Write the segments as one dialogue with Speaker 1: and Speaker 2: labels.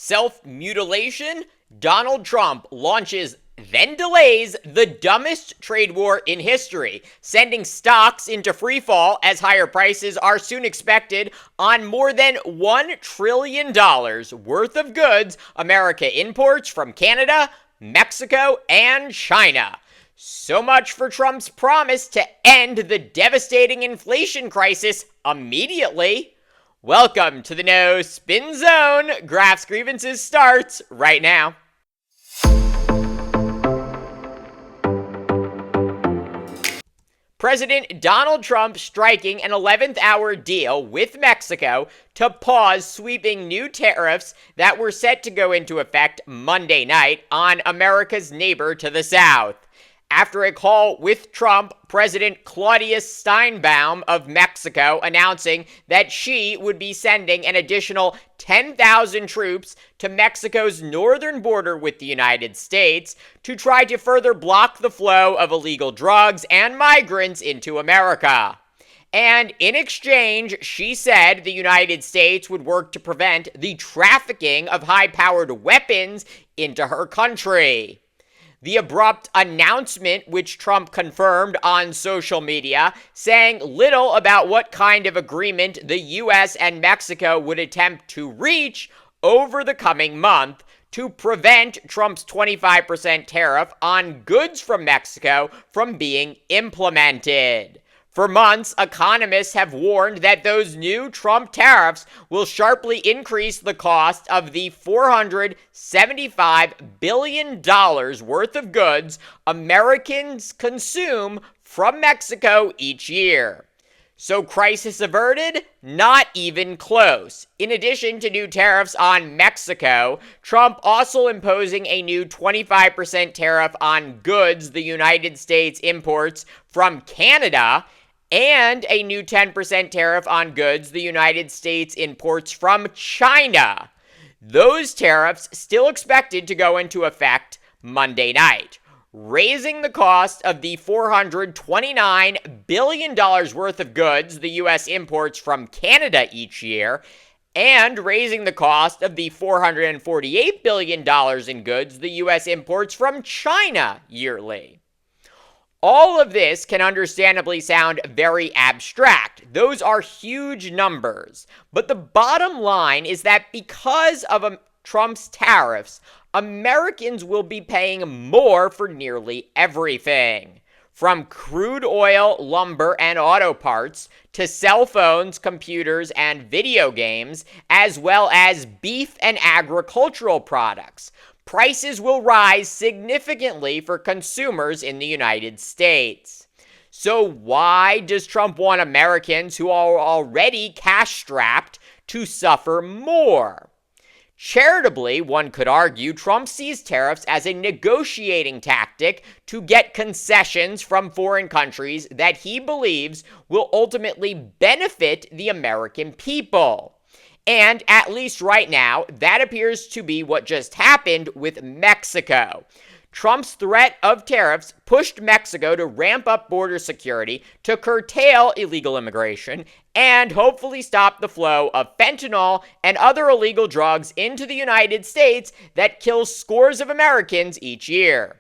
Speaker 1: Self-mutilation? Donald Trump launches, then delays, the dumbest trade war in history, sending stocks into freefall as higher prices are soon expected on more than $1 trillion worth of goods America imports from Canada, Mexico, and China. So much for Trump's promise to end the devastating inflation crisis immediately. Welcome to the No Spin Zone. Graphs Grievances starts right now. President Donald Trump striking an 11th hour deal with Mexico to pause sweeping new tariffs that were set to go into effect Monday night on America's neighbor to the south. After a call with Trump, President Claudia Sheinbaum of Mexico announcing that she would be sending an additional 10,000 troops to Mexico's northern border with the United States to try to further block the flow of illegal drugs and migrants into America. And in exchange, she said the United States would work to prevent the trafficking of high-powered weapons into her country. The abrupt announcement, which Trump confirmed on social media, saying little about what kind of agreement the U.S. and Mexico would attempt to reach over the coming month to prevent Trump's 25% tariff on goods from Mexico from being implemented. For months, economists have warned that those new Trump tariffs will sharply increase the cost of the $475 billion worth of goods Americans consume from Mexico each year. So crisis averted? Not even close. In addition to new tariffs on Mexico, Trump also imposing a new 25% tariff on goods the United States imports from Canada, and a new 10% tariff on goods the United States imports from China. Those tariffs still expected to go into effect Monday night, raising the cost of the $429 billion worth of goods the U.S. imports from Canada each year, and raising the cost of the $448 billion in goods the U.S. imports from China yearly. All of this can understandably sound very abstract. Those are huge numbers. But the bottom line is that because of Trump's tariffs, Americans will be paying more for nearly everything. From crude oil, lumber, and auto parts, to cell phones, computers, and video games, as well as beef and agricultural products. Prices will rise significantly for consumers in the United States. So why does Trump want Americans who are already cash-strapped to suffer more? Charitably, one could argue Trump sees tariffs as a negotiating tactic to get concessions from foreign countries that he believes will ultimately benefit the American people. And at least right now, that appears to be what just happened with Mexico. Trump's threat of tariffs pushed Mexico to ramp up border security, to curtail illegal immigration, and hopefully stop the flow of fentanyl and other illegal drugs into the United States that kills scores of Americans each year.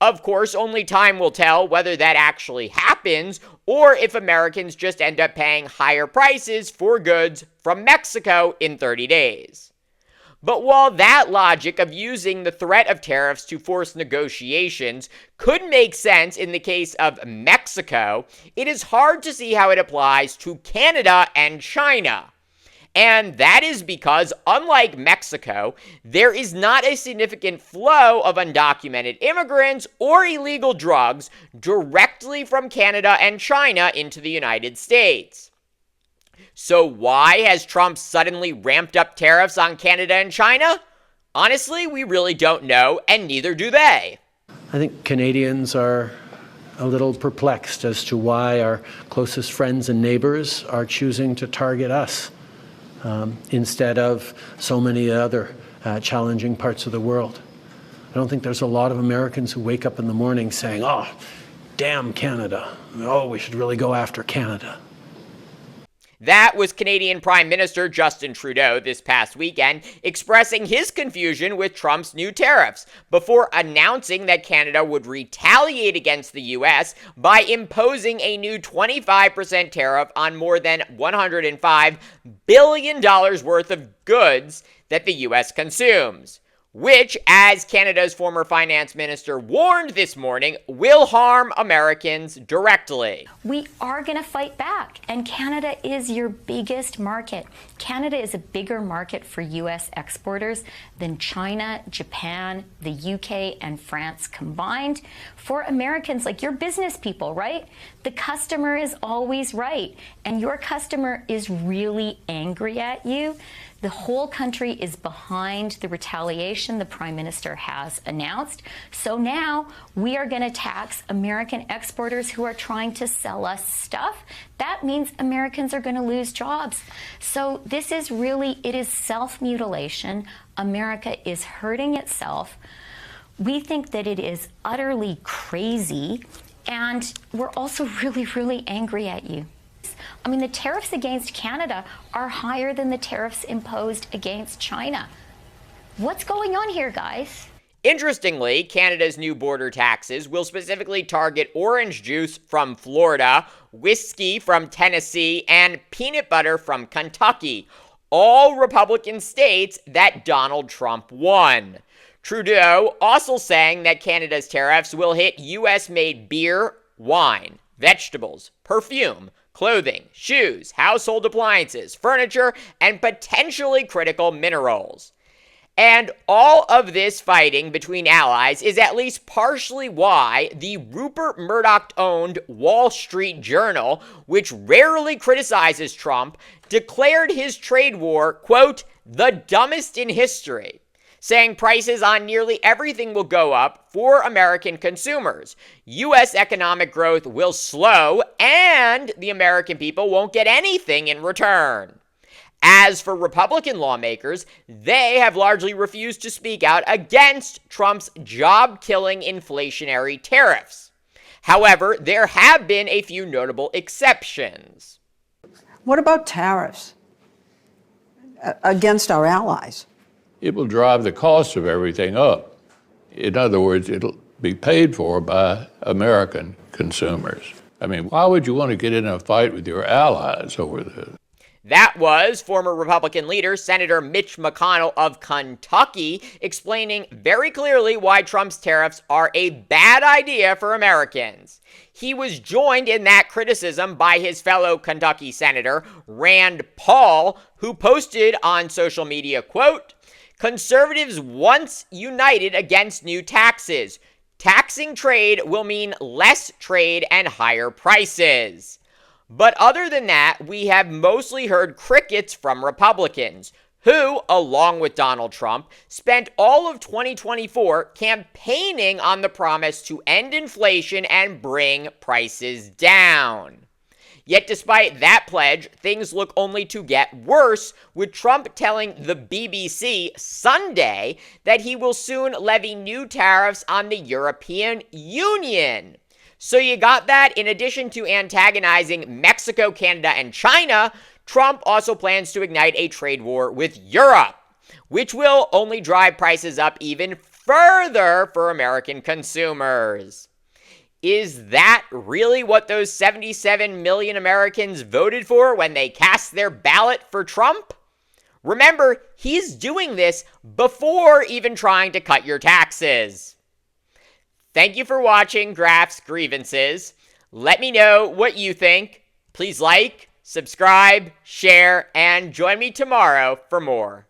Speaker 1: Of course, only time will tell whether that actually happens or if Americans just end up paying higher prices for goods from Mexico in 30 days. But while that logic of using the threat of tariffs to force negotiations could make sense in the case of Mexico, it is hard to see how it applies to Canada and China. And that is because, unlike Mexico, there is not a significant flow of undocumented immigrants or illegal drugs directly from Canada and China into the United States. So why has Trump suddenly ramped up tariffs on Canada and China? Honestly, we really don't know, and neither do they.
Speaker 2: I think Canadians are a little perplexed as to why our closest friends and neighbors are choosing to target us instead of so many other challenging parts of the world. I don't think there's a lot of Americans who wake up in the morning saying, "Oh, damn Canada. Oh, we should really go after Canada."
Speaker 1: That was Canadian Prime Minister Justin Trudeau this past weekend, expressing his confusion with Trump's new tariffs before announcing that Canada would retaliate against the U.S. by imposing a new 25% tariff on more than $105 billion worth of goods that the U.S. consumes, which, as Canada's former finance minister warned this morning, will harm Americans directly.
Speaker 3: We are going to fight back, and Canada is your biggest market. Canada is a bigger market for U.S. exporters than China, Japan, the UK, and France combined. For Americans, like, you're business people, right? The customer is always right, and your customer is really angry at you. The whole country is behind the retaliation the Prime Minister has announced. So now we are going to tax American exporters who are trying to sell us stuff. That means Americans are going to lose jobs. So this is really, it is self-mutilation. America is hurting itself. We think that it is utterly crazy, and we're also really, really angry at you. I mean, the tariffs against Canada are higher than the tariffs imposed against China. What's going on here, guys?
Speaker 1: Interestingly, Canada's new border taxes will specifically target orange juice from Florida, whiskey from Tennessee, and peanut butter from Kentucky, all Republican states that Donald Trump won. Trudeau also saying that Canada's tariffs will hit U.S.-made beer, wine, vegetables, perfume, clothing, shoes, household appliances, furniture, and potentially critical minerals. And all of this fighting between allies is at least partially why the Rupert Murdoch-owned Wall Street Journal, which rarely criticizes Trump, declared his trade war, quote, the dumbest in history, saying prices on nearly everything will go up for American consumers. U.S. economic growth will slow, and the American people won't get anything in return. As for Republican lawmakers, they have largely refused to speak out against Trump's job-killing inflationary tariffs. However, there have been a few notable exceptions.
Speaker 4: What about tariffs against our allies?
Speaker 5: It will drive the cost of everything up. In other words, it'll be paid for by American consumers. I mean, why would you want to get in a fight with your allies over this?
Speaker 1: That was former Republican leader Senator Mitch McConnell of Kentucky explaining very clearly why Trump's tariffs are a bad idea for Americans. He was joined in that criticism by his fellow Kentucky Senator Rand Paul, who posted on social media, quote, "Conservatives once united against new taxes. Taxing trade will mean less trade and higher prices." But other than that, we have mostly heard crickets from Republicans, who, along with Donald Trump, spent all of 2024 campaigning on the promise to end inflation and bring prices down. Yet despite that pledge, things look only to get worse, with Trump telling the BBC Sunday that he will soon levy new tariffs on the European Union. So you got that. In addition to antagonizing Mexico, Canada, and China, Trump also plans to ignite a trade war with Europe, which will only drive prices up even further for American consumers. Is that really what those 77 million Americans voted for when they cast their ballot for Trump? Remember, he's doing this before even trying to cut your taxes. Thank you for watching Graf's Grievances. Let me know what you think. Please like, subscribe, share, and join me tomorrow for more.